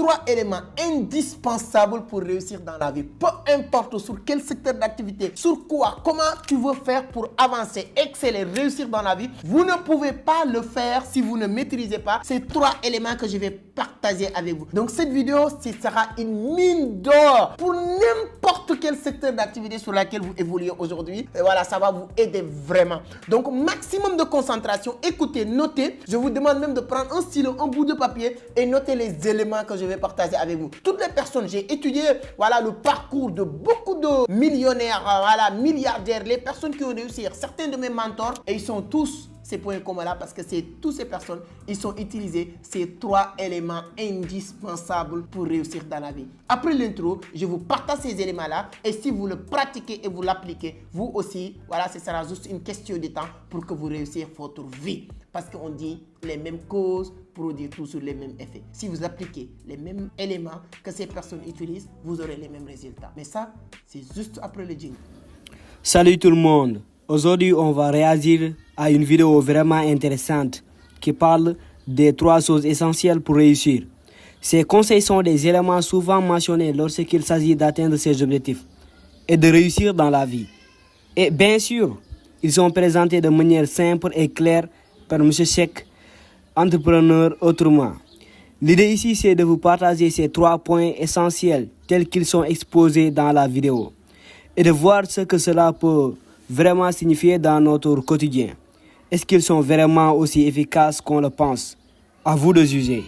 3 éléments indispensables pour réussir dans la vie. Peu importe sur quel secteur d'activité, sur quoi, comment tu veux faire pour avancer, exceller, réussir dans la vie, vous ne pouvez pas le faire si vous ne maîtrisez pas ces 3 éléments que je vais partager avec vous. Donc cette vidéo, ce sera une mine d'or pour n'importe quel secteur d'activité sur laquelle vous évoluez aujourd'hui. Et voilà, ça va vous aider vraiment. Donc maximum de concentration, écoutez, notez. Je vous demande même de prendre un stylo, un bout de papier et noter les éléments que je vais partager avec vous. Toutes les personnes, j'ai étudié voilà, le parcours de beaucoup de millionnaires, voilà, milliardaires, les personnes qui ont réussi, certains de mes mentors, et ils sont tous ces points communs-là parce que c'est toutes ces personnes, ils ont utilisé ces 3 éléments indispensables pour réussir dans la vie. Après l'intro, je vous partage ces éléments-là et si vous le pratiquez et vous l'appliquez, vous aussi, voilà, ce sera juste une question de temps pour que vous réussissiez votre vie. Parce qu'on dit les mêmes causes produisent toujours les mêmes effets. Si vous appliquez les mêmes éléments que ces personnes utilisent, vous aurez les mêmes résultats. Mais ça, c'est juste après le jingle. Salut tout le monde. Aujourd'hui, on va réagir à une vidéo vraiment intéressante qui parle des 3 choses essentielles pour réussir. Ces conseils sont des éléments souvent mentionnés lorsqu'il s'agit d'atteindre ses objectifs et de réussir dans la vie. Et bien sûr, ils sont présentés de manière simple et claire par M. Cheikh, entrepreneur autrement. L'idée ici, c'est de vous partager ces 3 points essentiels tels qu'ils sont exposés dans la vidéo et de voir ce que cela peut vraiment signifier dans notre quotidien. Est-ce qu'ils sont vraiment aussi efficaces qu'on le pense? À vous de juger.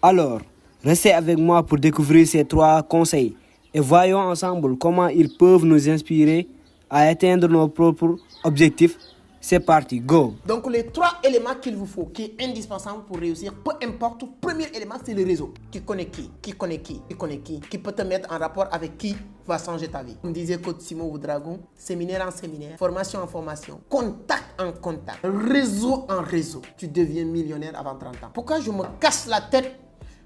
Alors, restez avec moi pour découvrir ces 3 conseils et voyons ensemble comment ils peuvent nous inspirer à atteindre nos propres objectifs. C'est parti, go! Donc les 3 éléments qu'il vous faut, qui est indispensable pour réussir, peu importe, premier élément c'est le réseau. Qui connaît qui peut te mettre en rapport avec qui va changer ta vie. Comme disait coach Simon Oudragon, séminaire en séminaire, formation en formation, contact en contact, réseau en réseau. Tu deviens millionnaire avant 30 ans. Pourquoi je me casse la tête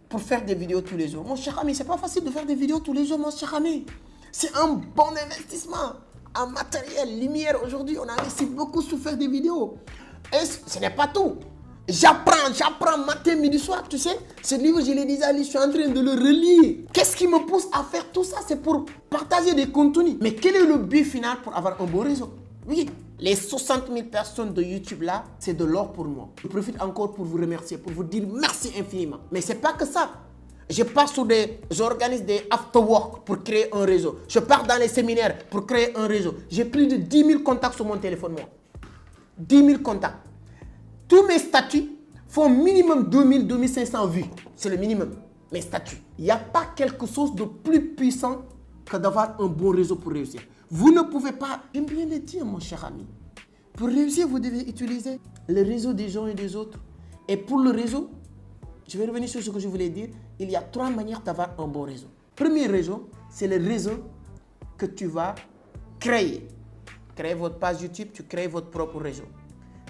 pour faire des vidéos tous les jours? Mon cher ami, c'est pas facile de faire des vidéos tous les jours, mon cher ami. C'est un bon investissement. En matériel, lumière, aujourd'hui, on a investi beaucoup sur faire des vidéos. Et ce n'est pas tout. J'apprends matin, midi, soir, tu sais. Ce livre, je l'ai déjà lu, je suis en train de le relire. Qu'est-ce qui me pousse à faire tout ça? C'est pour partager des contenus. Mais quel est le but final pour avoir un bon réseau? Oui, les 60 000 personnes de YouTube là, c'est de l'or pour moi. Je profite encore pour vous remercier, pour vous dire merci infiniment. Mais ce n'est pas que ça. J'organise des after-work pour créer un réseau. Je pars dans les séminaires pour créer un réseau. J'ai plus de 10 000 contacts sur mon téléphone, moi. 10 000 contacts. Tous mes statuts font minimum 2000, 2500 vues. C'est le minimum, mes statuts. Il n'y a pas quelque chose de plus puissant que d'avoir un bon réseau pour réussir. Vous ne pouvez pas, j'aime bien le dire, mon cher ami. Pour réussir, vous devez utiliser le réseau des gens et des autres. Et pour le réseau, je vais revenir sur ce que je voulais dire. Il y a 3 manières d'avoir un bon réseau. Premier réseau, c'est le réseau que tu vas créer. Créez votre page YouTube, tu crées votre propre réseau.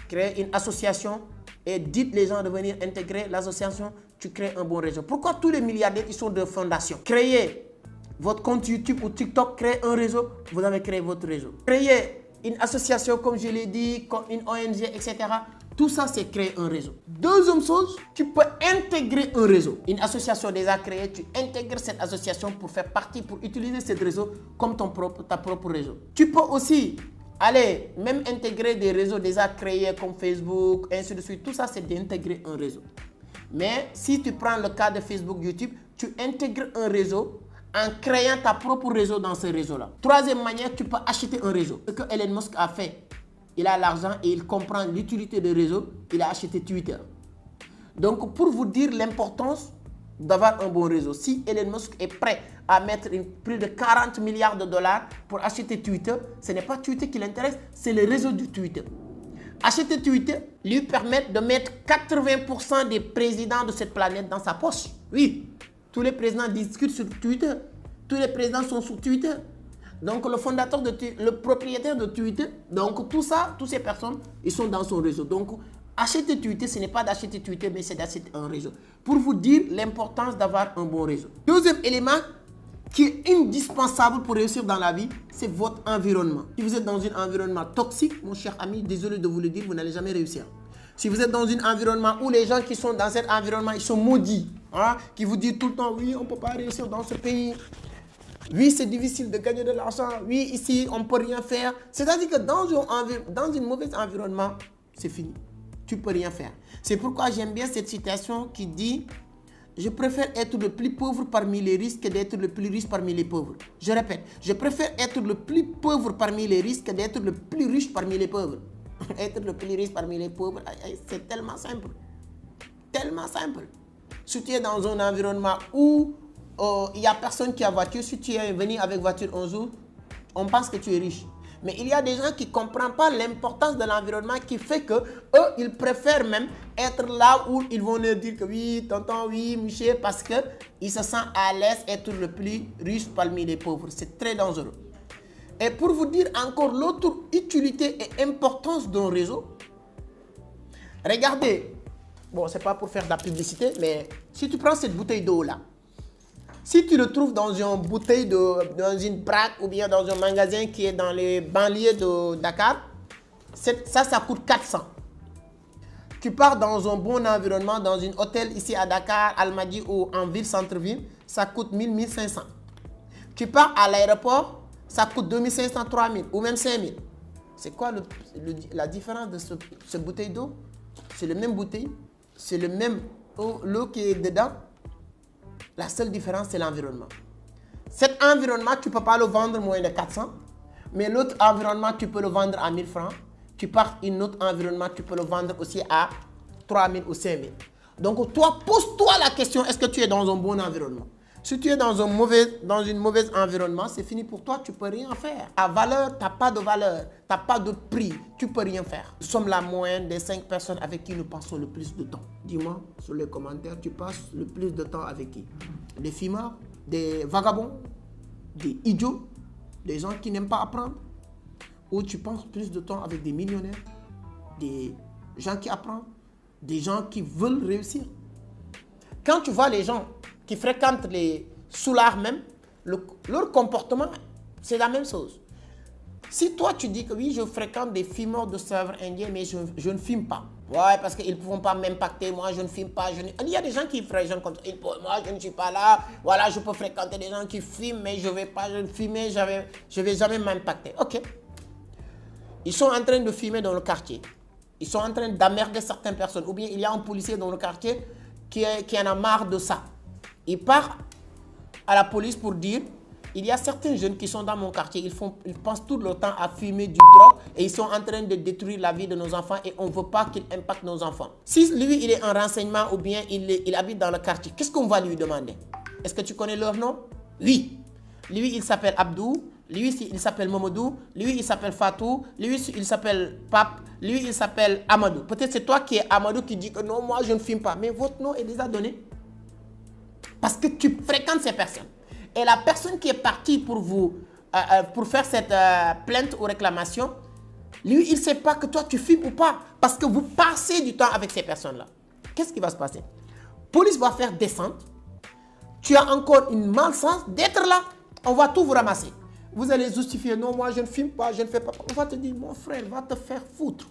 Créez une association et dites les gens de venir intégrer l'association, tu crées un bon réseau. Pourquoi tous les milliardaires ils sont de fondation? Créez votre compte YouTube ou TikTok, créez un réseau, vous avez créé votre réseau. Créez une association, comme je l'ai dit, comme une ONG, etc. Tout ça, c'est créer un réseau. Deuxième chose, tu peux intégrer un réseau. Une association déjà créée, tu intègres cette association pour faire partie, pour utiliser ce réseau comme ta propre réseau. Tu peux aussi aller même intégrer des réseaux déjà créés comme Facebook, ainsi de suite. Tout ça, c'est d'intégrer un réseau. Mais si tu prends le cas de Facebook, YouTube, tu intègres un réseau en créant ta propre réseau dans ce réseau-là. Troisième manière, tu peux acheter un réseau. Ce que Elon Musk a fait. Il a l'argent et il comprend l'utilité des réseaux. Il a acheté Twitter. Donc, pour vous dire l'importance d'avoir un bon réseau, si Elon Musk est prêt à mettre plus de 40 milliards de dollars pour acheter Twitter, ce n'est pas Twitter qui l'intéresse, c'est le réseau du Twitter. Acheter Twitter lui permet de mettre 80% des présidents de cette planète dans sa poche. Oui, tous les présidents discutent sur Twitter. Tous les présidents sont sur Twitter. Donc, le fondateur, le propriétaire de Twitter, donc tout ça, toutes ces personnes, ils sont dans son réseau. Donc, acheter Twitter, ce n'est pas d'acheter Twitter, mais c'est d'acheter un réseau. Pour vous dire l'importance d'avoir un bon réseau. Deuxième élément qui est indispensable pour réussir dans la vie, c'est votre environnement. Si vous êtes dans un environnement toxique, mon cher ami, désolé de vous le dire, vous n'allez jamais réussir. Si vous êtes dans un environnement où les gens qui sont dans cet environnement, ils sont maudits, hein, qui vous dit tout le temps, oui, on ne peut pas réussir dans ce pays. Oui, c'est difficile de gagner de l'argent. Oui, ici, on ne peut rien faire. C'est-à-dire que dans un mauvais environnement, c'est fini. Tu ne peux rien faire. C'est pourquoi j'aime bien cette citation qui dit « Je préfère être le plus pauvre parmi les riches que d'être le plus riche parmi les pauvres. » Je répète, je préfère être le plus pauvre parmi les riches que d'être le plus riche parmi les pauvres. Être le plus riche parmi les pauvres, c'est tellement simple. Tellement simple. Si tu es dans un environnement où il n'y a personne qui a voiture, si tu es venu avec voiture un jour, on pense que tu es riche. Mais il y a des gens qui ne comprennent pas l'importance de l'environnement qui fait que eux, ils préfèrent même être là où ils vont leur dire que oui, tonton, oui, monsieur, parce qu'ils se sentent à l'aise être le plus riche parmi les pauvres. C'est très dangereux. Et pour vous dire encore l'autre utilité et importance d'un réseau, regardez, bon, ce n'est pas pour faire de la publicité, mais si tu prends cette bouteille d'eau là, si tu le trouves dans une bouteille, dans une braque ou bien dans un magasin qui est dans les banlieues de Dakar, ça coûte 400. Tu pars dans un bon environnement, dans un hôtel ici à Dakar, Almadies ou en ville, centre-ville, ça coûte 1000, 1500. Tu pars à l'aéroport, ça coûte 2500, 3000 ou même 5000. C'est quoi la différence de cette bouteille d'eau? C'est la même bouteille, c'est le même l'eau qui est dedans. La seule différence, c'est l'environnement. Cet environnement, tu ne peux pas le vendre moins de 400. Mais l'autre environnement, tu peux le vendre à 1000 francs. Tu pars un autre environnement, tu peux le vendre aussi à 3000 ou 5000. Donc, toi, pose-toi la question, est-ce que tu es dans un bon environnement? Si tu es dans un mauvais environnement, c'est fini pour toi, tu ne peux rien faire. Ta valeur, tu n'as pas de valeur, tu n'as pas de prix, tu ne peux rien faire. Nous sommes la moyenne des 5 personnes avec qui nous passons le plus de temps. Dis-moi sur les commentaires, tu passes le plus de temps avec qui? Des fumeurs, des vagabonds, des idiots, des gens qui n'aiment pas apprendre? Ou tu passes plus de temps avec des millionnaires, des gens qui apprennent, des gens qui veulent réussir? Quand tu vois les gens qui fréquentent les soulards même, leur comportement, c'est la même chose. Si toi, tu dis que oui, je fréquente des fumeurs de Sèvres indiens, mais je ne fume pas. Ouais, parce qu'ils ne pourront pas m'impacter, moi je ne fume pas. Il y a des gens qui fréquentent comme ça. Moi, je ne suis pas là. Voilà, je peux fréquenter des gens qui fument, mais je ne vais pas fumer, je ne vais jamais m'impacter. Ok. Ils sont en train de fumer dans le quartier. Ils sont en train d'emmerder certaines personnes. Ou bien il y a un policier dans le quartier qui en a marre de ça. Il part à la police pour dire, il y a certains jeunes qui sont dans mon quartier, ils passent tout le temps à fumer du drogue et ils sont en train de détruire la vie de nos enfants et on ne veut pas qu'ils impactent nos enfants. Si lui, il est en renseignement ou bien il habite dans le quartier, qu'est-ce qu'on va lui demander? Est-ce que tu connais leur nom? Oui. Lui, il s'appelle Abdou. Lui, il s'appelle Momodou. Lui, il s'appelle Fatou. Lui, il s'appelle Pape. Lui, il s'appelle Amadou. Peut-être c'est toi qui es Amadou qui dit que non, moi, je ne fume pas. Mais votre nom est déjà donné. Parce que tu fréquentes ces personnes. Et la personne qui est partie pour faire cette plainte ou réclamation, lui, il ne sait pas que toi, tu fumes ou pas. Parce que vous passez du temps avec ces personnes-là. Qu'est-ce qui va se passer? Police va faire descente. Tu as encore une malchance d'être là. On va tout vous ramasser. Vous allez justifier, non, moi, je ne fume pas, je ne fais pas. On va te dire, mon frère, va te faire foutre.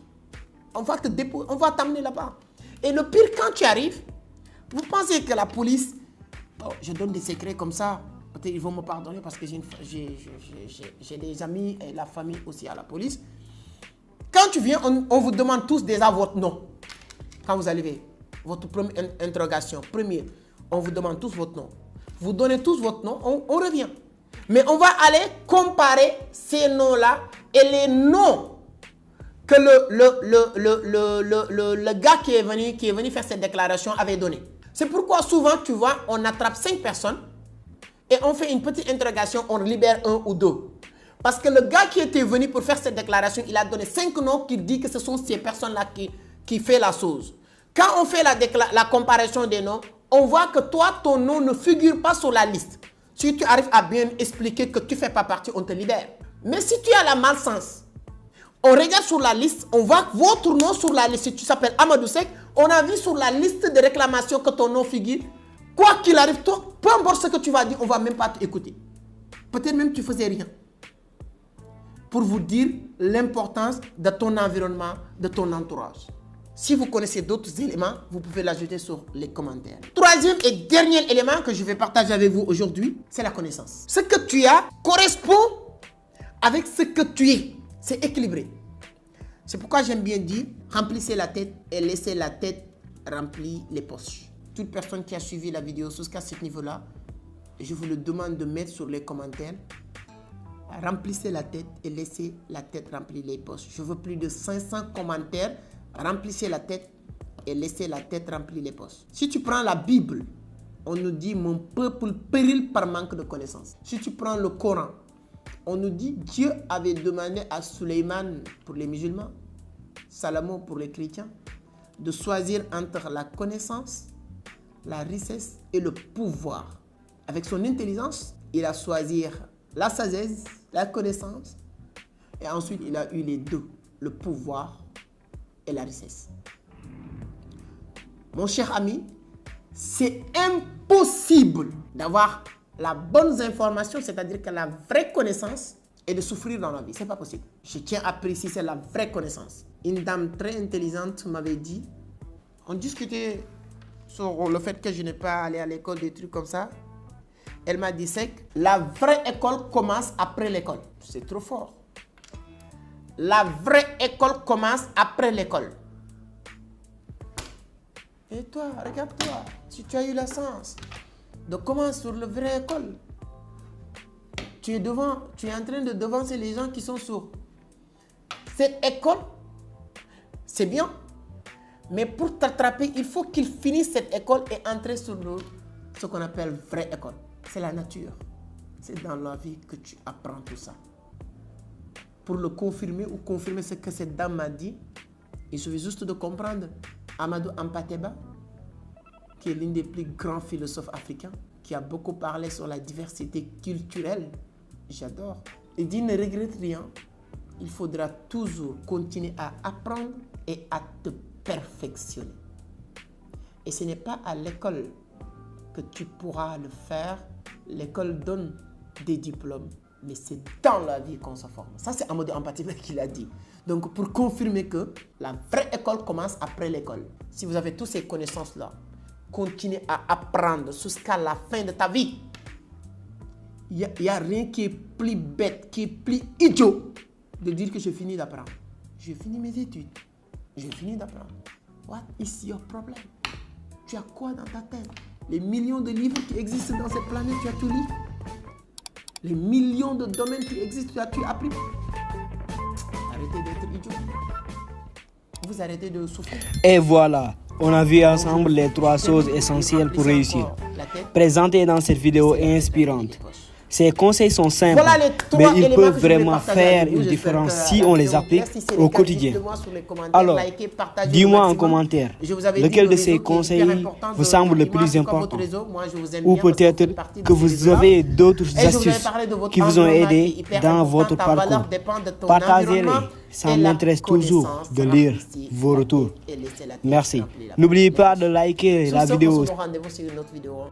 On va te déposer, on va t'amener là-bas. Et le pire, quand tu arrives, vous pensez que la police... Oh, je donne des secrets comme ça. Peut-être ils vont me pardonner parce que j'ai des amis et la famille aussi à la police. Quand tu viens, on vous demande tous déjà votre nom. Quand vous arrivez, votre première interrogation, on vous demande tous votre nom. Vous donnez tous votre nom, on revient. Mais on va aller comparer ces noms-là et les noms que le gars qui est venu faire cette déclaration avait donné. C'est pourquoi souvent, tu vois, on attrape 5 personnes et on fait une petite interrogation, on libère 1 ou 2. Parce que le gars qui était venu pour faire cette déclaration, il a donné 5 noms qui dit que ce sont ces personnes-là qui font la chose. Quand on fait la comparaison des noms, on voit que toi, ton nom ne figure pas sur la liste. Si tu arrives à bien expliquer que tu ne fais pas partie, on te libère. Mais si tu as la malchance, on regarde sur la liste, on voit votre nom sur la liste. Si tu t'appelles Amadou Seck, on a vu sur la liste de réclamations que ton nom figure. Quoi qu'il arrive, toi, peu importe ce que tu vas dire, on ne va même pas t'écouter. Peut-être même tu ne faisais rien. Pour vous dire l'importance de ton environnement, de ton entourage. Si vous connaissez d'autres éléments, vous pouvez l'ajouter sur les commentaires. Troisième et dernier élément que je vais partager avec vous aujourd'hui, c'est la connaissance. Ce que tu as correspond avec ce que tu es. C'est équilibré. C'est pourquoi j'aime bien dire, remplissez la tête et laissez la tête remplir les poches. Toute personne qui a suivi la vidéo jusqu'à ce niveau-là, je vous le demande de mettre sur les commentaires. Remplissez la tête et laissez la tête remplir les poches. Je veux plus de 500 commentaires. Remplissez la tête et laissez la tête remplir les poches. Si tu prends la Bible, on nous dit mon peuple périt par manque de connaissances. Si tu prends le Coran, on nous dit Dieu avait demandé à Suleiman pour les musulmans, Salomon pour les chrétiens, de choisir entre la connaissance, la richesse et le pouvoir. Avec son intelligence, il a choisi la sagesse, la connaissance, et ensuite il a eu les deux, le pouvoir et la richesse. Mon cher ami, c'est impossible d'avoir la bonne information, c'est-à-dire que la vraie connaissance, et de souffrir dans la vie. C'est pas possible. Je tiens à préciser la vraie connaissance. Une dame très intelligente m'avait dit, on discutait sur le fait que je n'ai pas allé à l'école, des trucs comme ça. Elle m'a dit sec, la vraie école commence après l'école. C'est trop fort. La vraie école commence après l'école. Et toi, regarde-toi, si tu as eu la chance de commencer sur la vraie école, tu es en train de devancer les gens qui sont sur cette école. C'est bien, mais pour t'attraper, il faut qu'ils finissent cette école et entrer sur ce qu'on appelle vraie école. C'est la nature. C'est dans la vie que tu apprends tout ça. Pour le confirmer ou confirmer ce que cette dame m'a dit, il suffit juste de comprendre Amadou Hampâté-Bâ, qui est l'un des plus grands philosophes africains, qui a beaucoup parlé sur la diversité culturelle. J'adore. Il dit ne regrette rien. Il faudra toujours continuer à apprendre et à te perfectionner. Et ce n'est pas à l'école que tu pourras le faire. L'école donne des diplômes, mais c'est dans la vie qu'on se forme. Ça, c'est Amadou Hampâté-Bâ qui l'a dit. Donc, pour confirmer que la vraie école commence après l'école. Si vous avez toutes ces connaissances-là, continuez à apprendre jusqu'à la fin de ta vie. Il n'y a rien qui est plus bête, qui est plus idiot de dire que j'ai fini d'apprendre. J'ai fini mes études. J'ai fini d'apprendre. What is your problem? Tu as quoi dans ta tête? Les millions de livres qui existent dans cette planète, tu as tout lu? Les millions de domaines qui existent, tu as tout appris? Arrêtez d'être idiot. Vous arrêtez de souffrir. Et voilà, on a vu ensemble les 3 choses essentielles pour réussir, présentées dans cette vidéo inspirante. Ces conseils sont simples, mais ils peuvent vraiment faire une différence si on les applique au quotidien. Alors, dis-moi en commentaire, lequel de ces conseils vous semble le plus important? Ou peut-être que vous avez d'autres astuces qui vous ont aidé dans votre parcours. Partagez-les, ça m'intéresse toujours de lire vos retours. Merci. N'oubliez pas de liker la vidéo. Rendez-vous sur une autre vidéo.